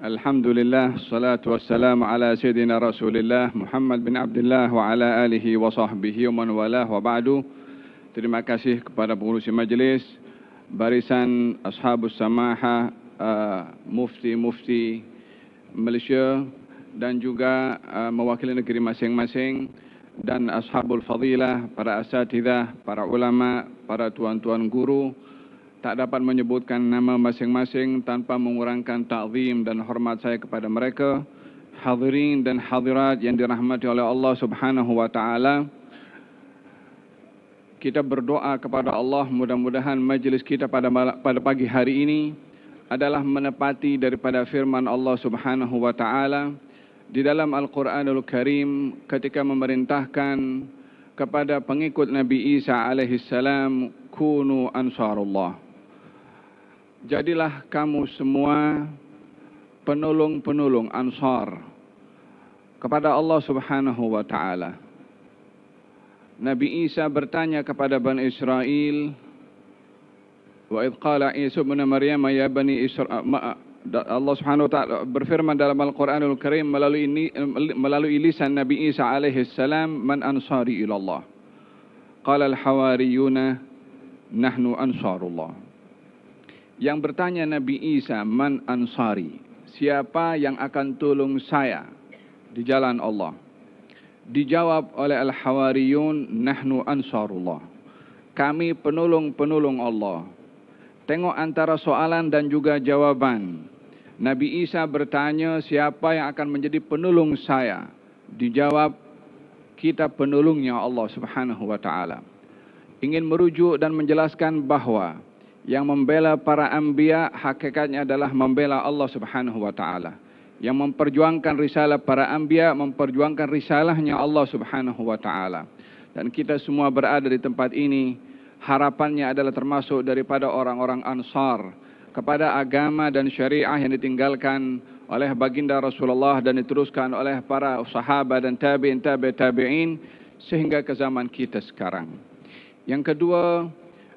Alhamdulillah, salatu wassalamu ala Sayyidina Rasulillah Muhammad bin Abdullah wa ala alihi wa sahbihi wa man walah wa ba'du. Terima kasih kepada pengurusi majlis, barisan Ashabus Samaha, mufti-mufti Malaysia dan juga mewakili negeri masing-masing, dan Ashabul Fadilah, para asatidzah, para ulama, para tuan-tuan guru. Tak dapat menyebutkan nama masing-masing tanpa mengurangkan ta'zim dan hormat saya kepada mereka. Hadirin dan hadirat yang dirahmati oleh Allah Subhanahu wa taala. Kita berdoa kepada Allah, mudah-mudahan majlis kita pada pagi hari ini adalah menepati daripada firman Allah Subhanahu wa taala di dalam Al-Quranul Karim ketika memerintahkan kepada pengikut Nabi Isa alaihissalam, kunu ansarullah. Jadilah kamu semua penolong-penolong ansar kepada Allah Subhanahu wa taala. Nabi Isa bertanya kepada Bani Israel, wa idh qala Isa ibn Maryam ya bani Israil, Allah Subhanahu wa taala berfirman dalam Al-Qur'anul Karim melalui lisan Nabi Isa alaihi salam, man ansari ila Allah? Qala al-hawariyuna nahnu ansarullah. Yang bertanya Nabi Isa, man ansari, siapa yang akan tolong saya di jalan Allah? Dijawab oleh al-hawariyun, nahnu ansarullah, kami penolong-penolong Allah. Tengok antara soalan dan juga jawaban. Nabi Isa bertanya, siapa yang akan menjadi penolong saya? Dijawab, kita penolongnya Allah Subhanahu wa taala. Ingin merujuk dan menjelaskan bahawa yang membela para anbiya hakikatnya adalah membela Allah Subhanahu wa taala. Yang memperjuangkan risalah para anbiya memperjuangkan risalahnya Allah Subhanahu wa taala. Dan kita semua berada di tempat ini, harapannya adalah termasuk daripada orang-orang ansar kepada agama dan syariah yang ditinggalkan oleh baginda Rasulullah dan diteruskan oleh para sahabat dan tabi'in sehingga ke zaman kita sekarang. Yang kedua,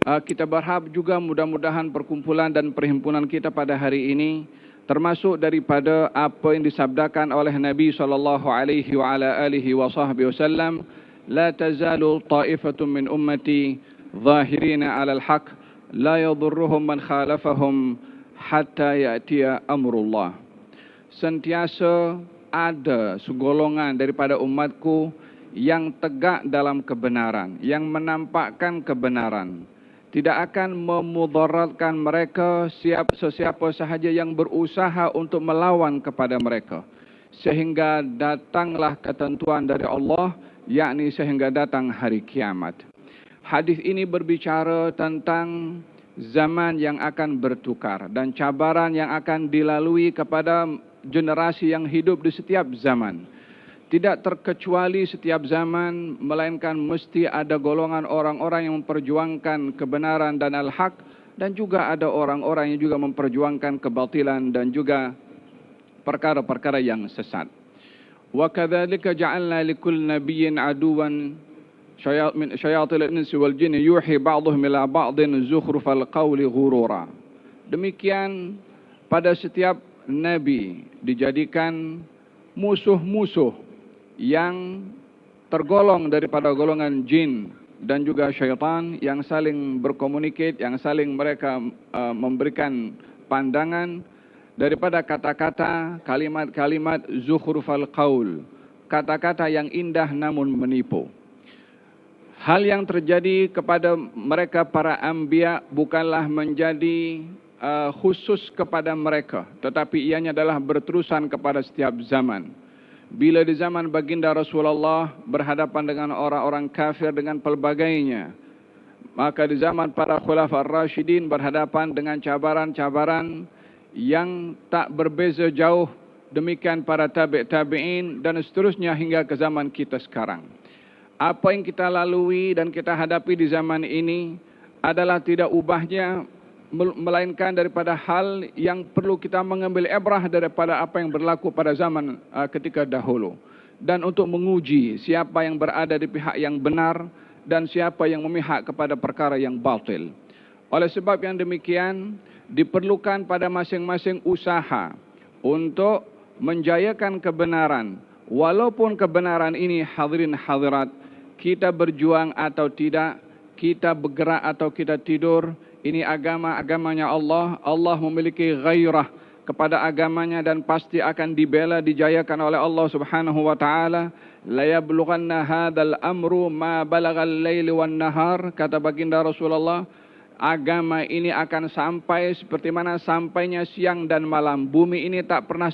kita berharap juga mudah-mudahan perkumpulan dan perhimpunan kita pada hari ini termasuk daripada apa yang disabdakan oleh Nabi sallallahu alaihi wa ala alihi wasallam, la tazalu ta'ifatun min ummati zahirina 'alal haqq la yadhurruhum man khalafahum hatta ya'tiya amrullah. Sentiasa ada segolongan daripada umatku yang tegak dalam kebenaran, yang menampakkan kebenaran. Tidak akan memudaratkan mereka sesiapa sahaja yang berusaha untuk melawan kepada mereka. Sehingga datanglah ketentuan dari Allah, yakni sehingga datang hari kiamat. Hadis ini berbicara tentang zaman yang akan bertukar dan cabaran yang akan dilalui kepada generasi yang hidup di setiap zaman. Tidak terkecuali setiap zaman, melainkan mesti ada golongan orang-orang yang memperjuangkan kebenaran dan al-haq, dan juga ada orang-orang yang juga memperjuangkan kebatilan dan juga perkara-perkara yang sesat. Wa kadzalika ja'alna likulli nabiyyin aduwan min syayatil insi wal jinni yuhi ba'dhum ila ba'din zukhrufal qawli ghurura. Demikian pada setiap nabi dijadikan musuh-musuh yang tergolong daripada golongan jin dan juga syaitan yang saling berkomunikasi, yang saling mereka memberikan pandangan daripada kata-kata, kalimat-kalimat zukhrufal qaul, kata-kata yang indah namun menipu. Hal yang terjadi kepada mereka para anbiya bukanlah menjadi khusus kepada mereka, tetapi ianya adalah berterusan kepada setiap zaman. Bila di zaman baginda Rasulullah berhadapan dengan orang-orang kafir dengan pelbagainya, maka di zaman para khulafah ar-rasyidin berhadapan dengan cabaran-cabaran yang tak berbeza jauh, demikian para tabi'in dan seterusnya hingga ke zaman kita sekarang. Apa yang kita lalui dan kita hadapi di zaman ini adalah tidak ubahnya, melainkan daripada hal yang perlu kita mengambil ibrah daripada apa yang berlaku pada zaman ketika dahulu. Dan untuk menguji siapa yang berada di pihak yang benar dan siapa yang memihak kepada perkara yang batil. Oleh sebab yang demikian, diperlukan pada masing-masing usaha untuk menjayakan kebenaran. Walaupun kebenaran ini hadirin hadirat, kita berjuang atau tidak, kita bergerak atau kita tidur, ini agamanya Allah. Allah memiliki gairah kepada agamanya dan pasti akan dibela, dijayakan oleh Allah Subhanahu wa taala. La yablughanna hadzal amru ma balagal lail wan nahar, kata baginda Rasulullah, agama ini akan sampai seperti mana sampainya siang dan malam. Bumi ini tak pernah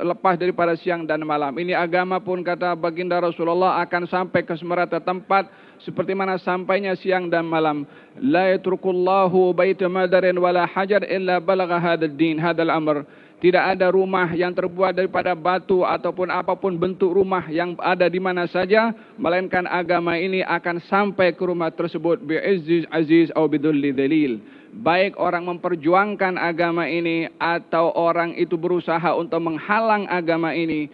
lepas daripada siang dan malam. Ini agama pun, kata baginda Rasulullah, akan sampai ke semerata tempat seperti mana sampainya siang dan malam. La yatrukullahu baita madarin wala hajar illa balagha hadzal din hadzal amr. Tidak ada rumah yang terbuat daripada batu ataupun apapun bentuk rumah yang ada di mana saja, melainkan agama ini akan sampai ke rumah tersebut bi'izziz aziz atau bidulli dalil. Baik orang memperjuangkan agama ini atau orang itu berusaha untuk menghalang agama ini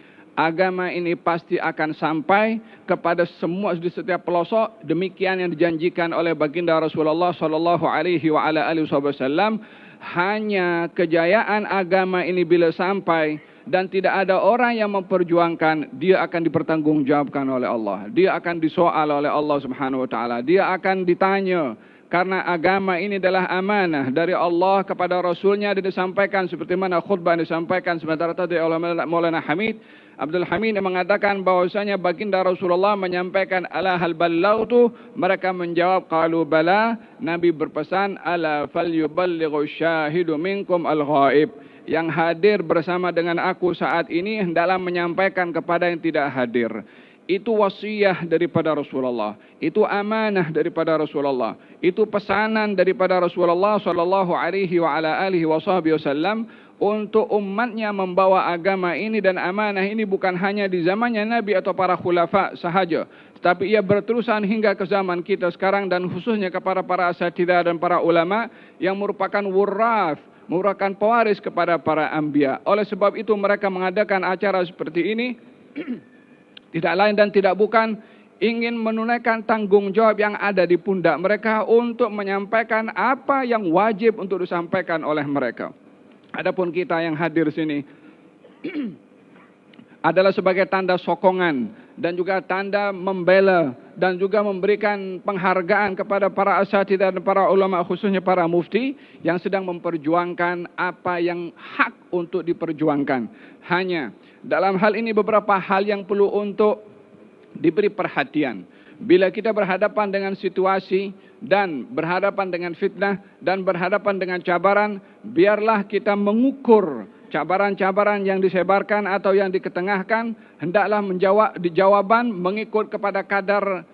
pasti akan sampai kepada semua di setiap pelosok. Demikian yang dijanjikan oleh baginda Rasulullah sallallahu alaihi wa ala alihi wasallam. Hanya kejayaan agama ini bila sampai dan tidak ada orang yang memperjuangkan, dia akan dipertanggungjawabkan oleh Allah. Dia akan disoal oleh Allah Subhanahu wa taala. Dia akan ditanya, karena agama ini adalah amanah dari Allah kepada Rasulnya, dan disampaikan seperti mana khutbah yang disampaikan sebentar tadi oleh Maulana Abdul Hamid yang mengatakan bahwasanya baginda Rasulullah menyampaikan ala hal ballautu, mereka menjawab qalu bala. Nabi berpesan ala falyuballighu syahidu minkum al-ghaib, yang hadir bersama dengan aku saat ini hendaklah menyampaikan kepada yang tidak hadir. Itu wasiat daripada Rasulullah, itu amanah daripada Rasulullah, itu pesanan daripada Rasulullah sallallahu alaihi wa ala alihi wasallam untuk umatnya membawa agama ini dan amanah ini bukan hanya di zamannya Nabi atau para khulafa sahaja, tetapi ia berterusan hingga ke zaman kita sekarang, dan khususnya kepada para asatidzah dan para ulama yang merupakan wurrath, merupakan pewaris kepada para anbiya. Oleh sebab itu mereka mengadakan acara seperti ini tidak lain dan tidak bukan ingin menunaikan tanggung jawab yang ada di pundak mereka untuk menyampaikan apa yang wajib untuk disampaikan oleh mereka. Adapun kita yang hadir sini adalah sebagai tanda sokongan dan juga tanda membela dan juga memberikan penghargaan kepada para asatidzah dan para ulama, khususnya para mufti yang sedang memperjuangkan apa yang hak untuk diperjuangkan. Hanya dalam hal ini beberapa hal yang perlu untuk diberi perhatian. Bila kita berhadapan dengan situasi dan berhadapan dengan fitnah dan berhadapan dengan cabaran, biarlah kita mengukur cabaran-cabaran yang disebarkan atau yang diketengahkan, hendaklah menjawab jawaban mengikut kepada kadar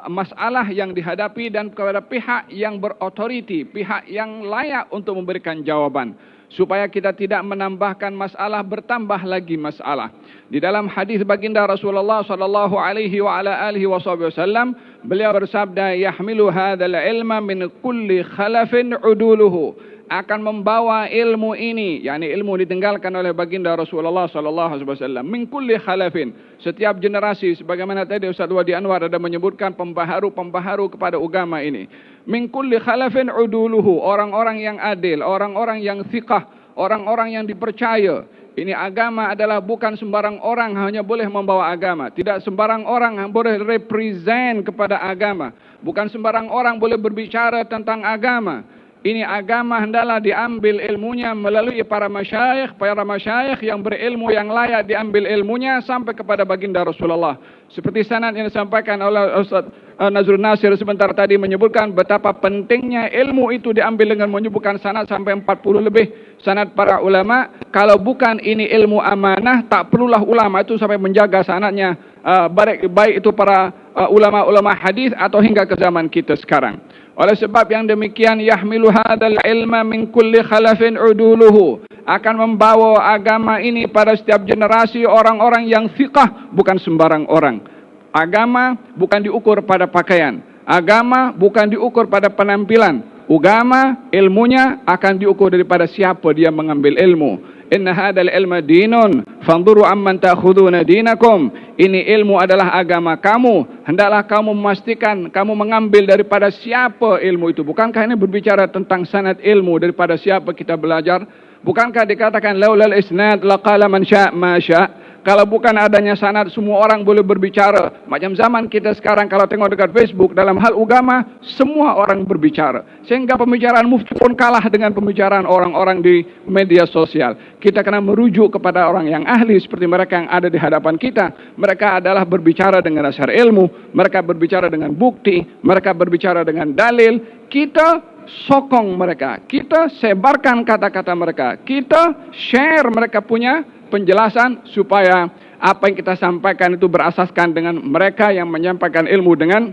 masalah yang dihadapi dan kepada pihak yang berotoriti, pihak yang layak untuk memberikan jawaban, supaya kita tidak menambahkan masalah, bertambah lagi masalah. Di dalam hadis baginda Rasulullah sallallahu alaihi wa ala alihi wasallam, beliau bersabda, yahmilu hadzal ilma min kulli khalafin uduluhu, akan membawa ilmu ini, yakni ilmu ditinggalkan oleh baginda Rasulullah sallallahu alaihi wasallam, min kulli khalafin, setiap generasi, sebagaimana tadi Ustaz Wadi Anwar ada menyebutkan pembaharu kepada agama ini. Min kulli khalafin uduluhu, orang-orang yang adil, orang-orang yang thiqah, orang-orang yang dipercaya. Ini agama adalah bukan sembarang orang hanya boleh membawa agama. Tidak sembarang orang boleh represent kepada agama. Bukan sembarang orang boleh berbicara tentang agama. Ini agama hendaklah diambil ilmunya melalui para masyayikh yang berilmu, yang layak diambil ilmunya sampai kepada baginda Rasulullah. Seperti sanad yang disampaikan oleh Ustaz Nazrul Nasir sebentar tadi menyebutkan betapa pentingnya ilmu itu diambil dengan menyebutkan sanad sampai 40 lebih sanad para ulama. Kalau bukan ini ilmu amanah, tak perlulah ulama itu sampai menjaga sanadnya, baik itu para ulama-ulama hadis atau hingga ke zaman kita sekarang. Oleh sebab yang demikian, yahmilu hadzal ilma min kulli khalafin uduluhu, akan membawa agama ini pada setiap generasi orang-orang yang thiqah, bukan sembarang orang. Agama bukan diukur pada pakaian, agama bukan diukur pada penampilan. Agama ilmunya akan diukur daripada siapa dia mengambil ilmu. Inna hadzal ilma dinun fanzuru amman ta'khuduna dinakum. Ini ilmu adalah agama kamu, hendaklah kamu memastikan kamu mengambil daripada siapa ilmu itu. Bukankah ini berbicara tentang sanad ilmu, daripada siapa kita belajar? Bukankah dikatakan laulal isnad laqala man sya' ma sya'? Kalau bukan adanya sanad, semua orang boleh berbicara. Macam zaman kita sekarang, kalau tengok dekat Facebook, dalam hal agama, semua orang berbicara. Sehingga pembicaraan mufti pun kalah dengan pembicaraan orang-orang di media sosial. Kita kena merujuk kepada orang yang ahli seperti mereka yang ada di hadapan kita. Mereka adalah berbicara dengan dasar ilmu, mereka berbicara dengan bukti, mereka berbicara dengan dalil. Kita sokong mereka, kita sebarkan kata-kata mereka, kita share mereka punya penjelasan supaya apa yang kita sampaikan itu berasaskan dengan mereka yang menyampaikan ilmu dengan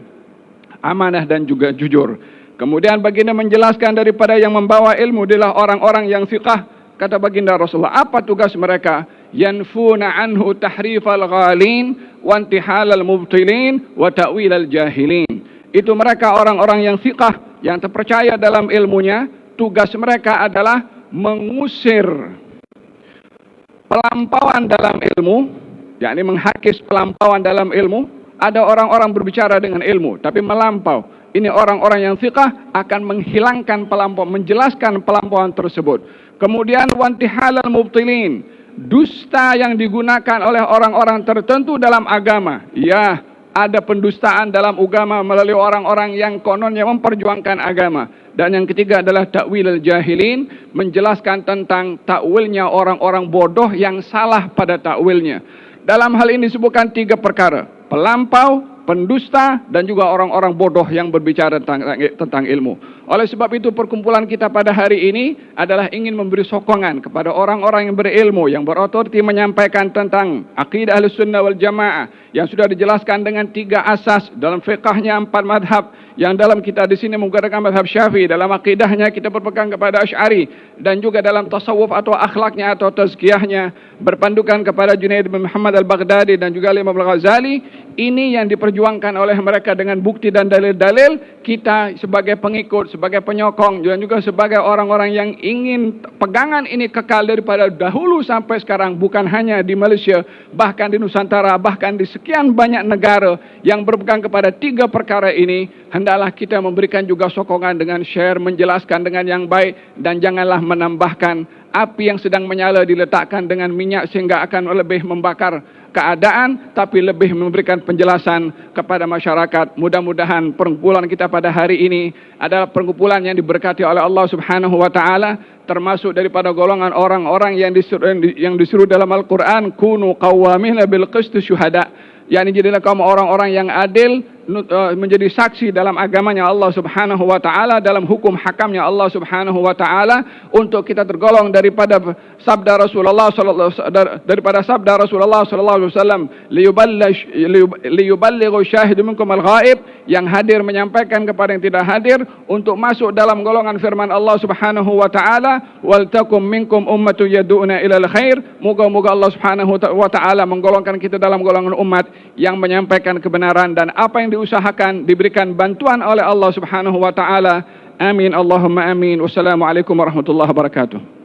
amanah dan juga jujur. Kemudian baginda menjelaskan daripada yang membawa ilmu adalah orang-orang yang fiqh. Kata baginda Rasulullah, apa tugas mereka? Yanfuna anhu tahrifal ghalin wa intihalal mubtilin wa ta'wilal jahilin. Itu mereka orang-orang yang fiqh, yang terpercaya dalam ilmunya. Tugas mereka adalah mengusir pelampauan dalam ilmu, yakni menghakis pelampauan dalam ilmu. Ada orang-orang berbicara dengan ilmu tapi melampau. Ini orang-orang yang fiqh akan menghilangkan pelampauan, menjelaskan pelampauan tersebut. Kemudian wantihalal mubtilin, dusta yang digunakan oleh orang-orang tertentu dalam agama. Ya, ada pendustaan dalam agama melalui orang-orang yang kononnya memperjuangkan agama. Dan yang ketiga adalah ta'wil al-jahilin, menjelaskan tentang takwilnya orang-orang bodoh yang salah pada takwilnya. Dalam hal ini disebutkan 3 perkara: pelampau, pendusta, dan juga orang-orang bodoh yang berbicara tentang ilmu. Oleh sebab itu perkumpulan kita pada hari ini adalah ingin memberi sokongan kepada orang-orang yang berilmu, yang berotoriti menyampaikan tentang akidah Ahlussunnah wal Jamaah yang sudah dijelaskan dengan 3 asas dalam fiqahnya 4 madhab, yang dalam kita di sini menggunakan madhab Syafi'i, dalam akidahnya kita berpegang kepada Asy'ari, dan juga dalam tasawuf atau akhlaknya atau tazkiyahnya berpandukan kepada Junaid bin Muhammad al-Baghdadi dan juga Imam al-Ghazali. Ini yang diperjuangkan oleh mereka dengan bukti dan dalil-dalil. Kita sebagai pengikut, sebagai penyokong, dan juga sebagai orang-orang yang ingin pegangan ini kekal daripada dahulu sampai sekarang, bukan hanya di Malaysia, bahkan di Nusantara, bahkan di sekian banyak negara yang berpegang kepada 3 perkara ini. Hendaklah kita memberikan juga sokongan dengan share, menjelaskan dengan yang baik, dan janganlah menambahkan api yang sedang menyala diletakkan dengan minyak sehingga akan lebih membakar keadaan, tapi lebih memberikan penjelasan kepada masyarakat. Mudah-mudahan perkumpulan kita pada hari ini adalah perkumpulan yang diberkati oleh Allah Subhanahu wa taala, termasuk daripada golongan orang-orang yang disuruh dalam Al-Qur'an, kunu qawwamina bil qist syuhada, yakni jadilah kaum orang-orang yang adil, menjadi saksi dalam agamanya Allah Subhanahu wa taala, dalam hukum hakamnya Allah Subhanahu wa taala, untuk kita tergolong daripada sabda Rasulullah sallallahu alaihi wasallam, liyuballighu syahidu minkum al-ghaib, yang hadir menyampaikan kepada yang tidak hadir, untuk masuk dalam golongan firman Allah Subhanahu wa taala, wal takum minkum ummatun yad'una ilal khair. Moga-moga Allah Subhanahu wa taala menggolongkan kita dalam golongan umat yang menyampaikan kebenaran, dan apa yang diusahakan diberikan bantuan oleh Allah Subhanahu wa taala. Amin Allahumma amin. Wassalamualaikum warahmatullahi wabarakatuh.